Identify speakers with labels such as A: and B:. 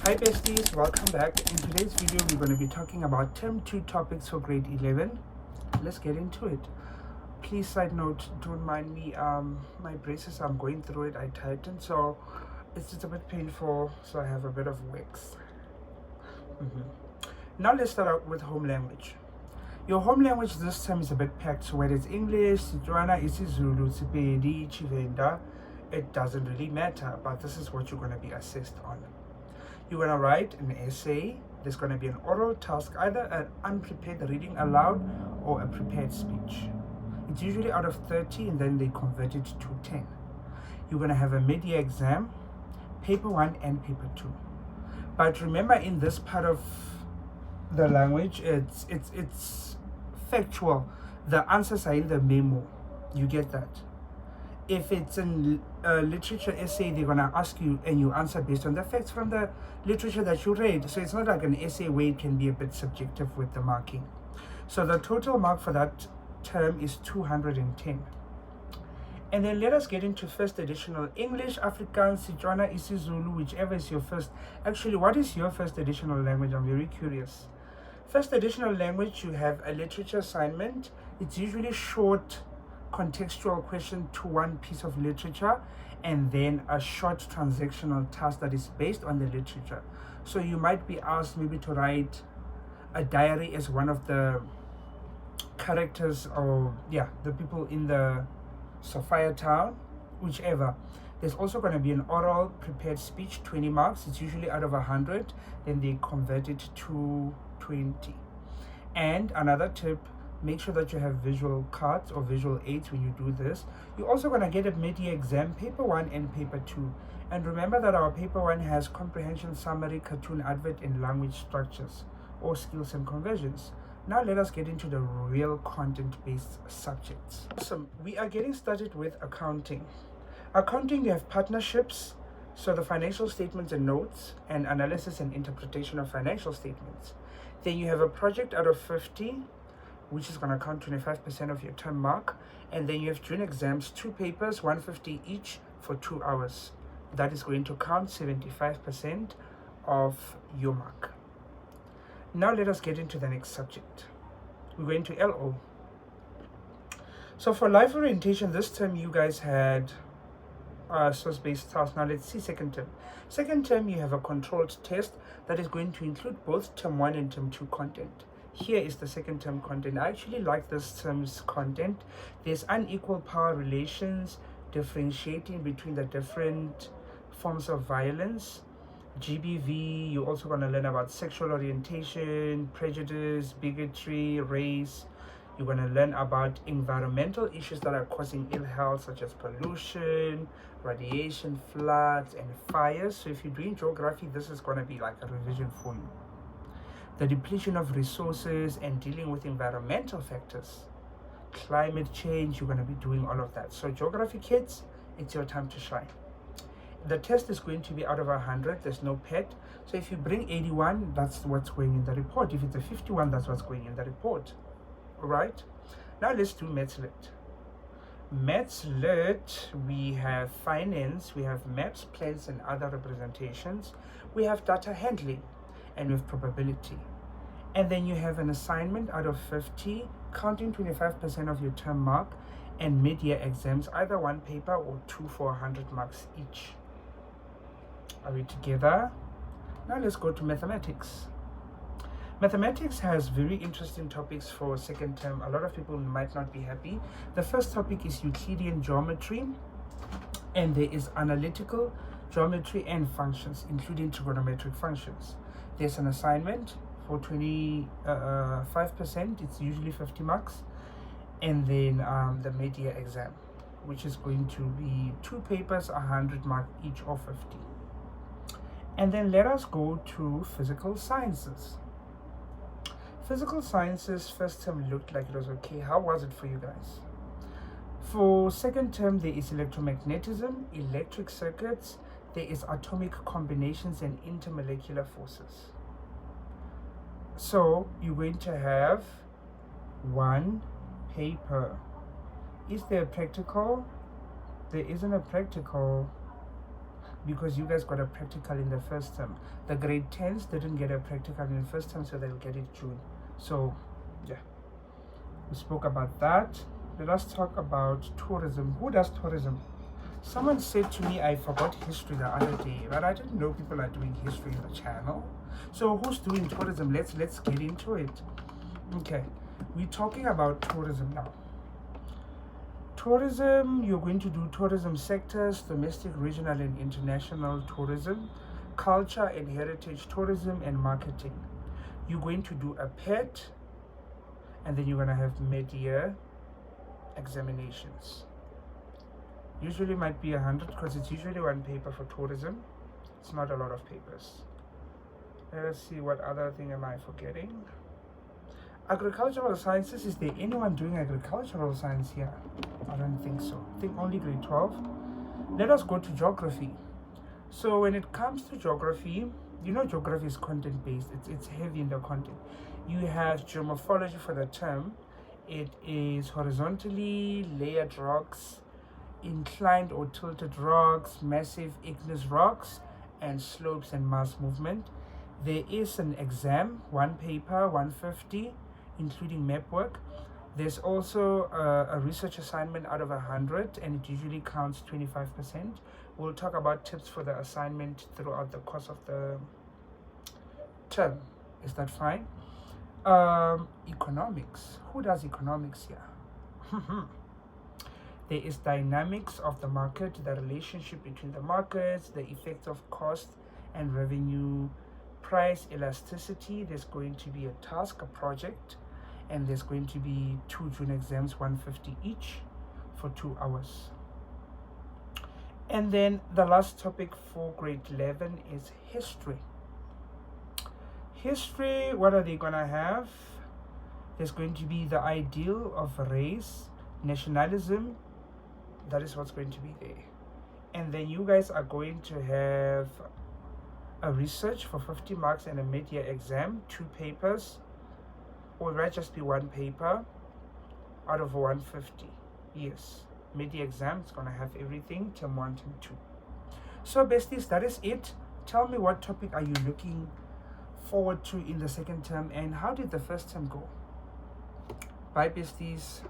A: Hi besties, welcome back. In today's video we're going to be talking about term 2 topics for grade 11. Let's get into it. Please side note, don't mind me, my braces, I'm going through it, I tightened, so it's just a bit painful, so I have a bit of wax. Now let's start out with home language. Your home language this term is a bit packed, so whether it's English, Setswana, isiZulu, Sepedi, Chivenda, it doesn't really matter, but this is what you're going to be assessed on. You're going to write an essay. There's going to be an oral task, either an unprepared reading aloud or a prepared speech. It's usually out of 30 and then they convert it to 10. You're going to have a mid-year exam, paper 1 and paper 2. But remember, in this part of the language, it's factual. The answers are in the memo. You get that? If it's in a literature essay, they're going to ask you and you answer based on the facts from the literature that you read. So it's not like an essay where it can be a bit subjective with the marking. So the total mark for that term is 210. And then let us get into first additional English, Afrikaans, Setswana, isiZulu, whichever is your first. Actually, what is your first additional language? I'm very curious. First additional language, you have a literature assignment. It's usually short contextual question to one piece of literature, and then a short transactional task that is based on the literature. So you might be asked maybe to write a diary as one of the characters, or the people in the Sophia town, whichever. There's also going to be an oral prepared speech, 20 marks. It's usually out of 100, then they convert it to 20. And another tip, make sure that you have visual cards or visual aids when you do this. You're also going to get a mid-year exam, paper 1 and paper 2. And remember that our paper 1 has comprehension, summary, cartoon, advert, and language structures, or skills and conversions. Now let us get into the real content-based subjects. Awesome. We are getting started with accounting. Accounting, you have partnerships, so the financial statements and notes, and analysis and interpretation of financial statements. Then you have a project out of 50, which is going to count 25% of your term mark. And then you have June exams, 2 papers, 150 each for 2 hours. That is going to count 75% of your mark. Now let us get into the next subject. We're going to LO. So for life orientation, this term you guys had source-based tasks. Now let's see second term. Second term, you have a controlled test that is going to include both term 1 and term 2 content. Here is the second term content. I actually like this term's content. There's unequal power relations, differentiating between the different forms of violence. GBV, you're also going to learn about sexual orientation, prejudice, bigotry, race. You're going to learn about environmental issues that are causing ill health, such as pollution, radiation, floods, and fires. So if you're doing geography, this is going to be like a revision for you. The depletion of resources and dealing with environmental factors, climate change, you're going to be doing all of that. So geography kids, it's your time to shine. The test is going to be out of 100, there's no pet. So if you bring 81, that's what's going in the report. If it's a 51, that's what's going in the report. All right, now let's do Maths Lit. Maths Lit, we have finance, we have maps, plans, and other representations. We have data handling, and with probability. And then you have an assignment out of 50, counting 25% of your term mark, and mid-year exams, either 1 paper or 2 for 100 marks each. Are we together? Now let's go to mathematics. Mathematics has very interesting topics for second term. A lot of people might not be happy. The first topic is Euclidean geometry, and there is analytical geometry and functions, including trigonometric functions. There's an assignment for 25%, it's usually 50 marks, and then the mid-year exam, which is going to be 2 papers, 100 marks each, or 50. And then let us go to physical sciences. Physical sciences, first term looked like it was okay. How was it for you guys? For second term, there is electromagnetism, electric circuits, there is atomic combinations and intermolecular forces. So you're going to have 1 paper. Is there a practical? There isn't a practical. because you guys got a practical in the first term. The grade 10s didn't get a practical in the first term, so they'll get it June. So yeah, we spoke about that. Let us talk about tourism. Who does tourism? Someone said to me, I forgot history the other day, but I didn't know people are doing history in the channel. So who's doing tourism? Let's get into it. Okay, we're talking about tourism now. Tourism, you're going to do tourism sectors: domestic, regional, and international tourism, culture and heritage tourism, and marketing. You're going to do a PET, and then you're going to have mid-year examinations. Usually might be 100 because it's usually one paper for tourism. It's not a lot of papers. Let us see, what other thing am I forgetting? Agricultural sciences. Is there anyone doing agricultural science here? I don't think so. I think only grade 12. Let us go to geography. So when it comes to geography, you know geography is content based. It's heavy in the content. You have geomorphology for the term. It is horizontally layered rocks, inclined or tilted rocks, massive igneous rocks, and slopes and mass movement. There is an exam, one paper, 150, including map work. There's also a research assignment out of 100, and it usually counts 25%. We'll talk about tips for the assignment throughout the course of the term. Is that fine? Economics. Who does economics here? There is dynamics of the market, the relationship between the markets, the effect of cost and revenue, price elasticity. There's going to be a task, a project, and there's going to be 2 June exams, 150 each for 2 hours. And then the last topic for grade 11 is history. History, what are they gonna have? There's going to be the ideal of race, nationalism. That is what's going to be there. And then you guys are going to have a research for 50 marks and a mid-year exam, 2 papers, or it might just be 1 paper out of 150. Yes, mid-year exam is going to have everything, term 1, term 2. So besties, that is it. Tell me, what topic are you looking forward to in the second term, and how did the first term go? Bye besties.